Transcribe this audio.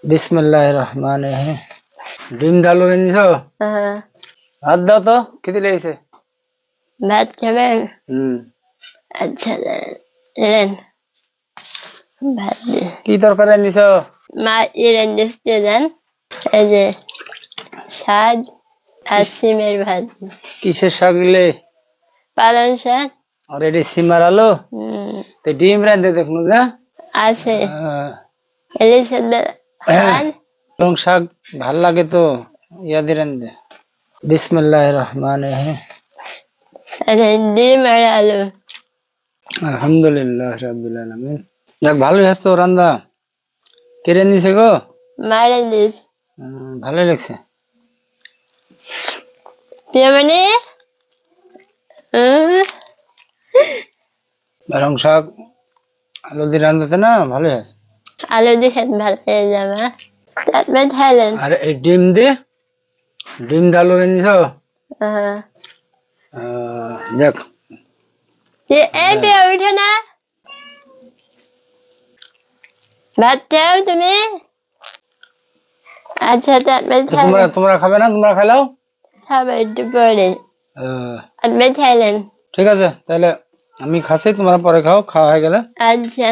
বিসমিল্লাহির রহমানির রহিম। ডিম ডাল এনেছ? ভাত দাও তো, খেতে লেগেছে। ভাত খাবেন? আচ্ছা দেন ভাত দিয়ে। কি তরকারি এনেছ? মাছ এনেছে দেন। এই যে শাক আর সিমের ভাজি। কিসের শাক দিলে? পালং শাক। আর এটি সিমার আলো? তো ডিম রাঁধে দেখুন যা আছে। ইলিশ খান? পালং শাক ভাল লাগে তো, ইয়াদি রাঁধে। বিসমিল্লাহির রহমানির রহিম। আচ্ছা ডিম আর আলু। আলহামদুলিল্লাহ রাব্বিল আলামিন। যাক ভালোই আছে তো রান্না। কে রাঁধিছে গো? মারে দিস। ভালোই লাগছে। প্রিয়মণি পালং শাক আলু দিয়ে রাঁধতে না, ভালোই আছে। আলু দিয়ে খেতে ভালো হয়ে যাবে। তারপরে খাইলেন? আর এই ডিম ডাল এনেছ? যাক এই পেয়ে উঠে না, ভাত খাও তুমি? আচ্ছা তারপরে তোমরা খাবে না? তোমরা খাইলাও, খাবে একটু পরে। আপনি খাইলেন? ঠিক আছে তাহলে আমি খাচ্ছি, তোমরা পরে খাও, খাওয়া হয়ে গেলে। আচ্ছা।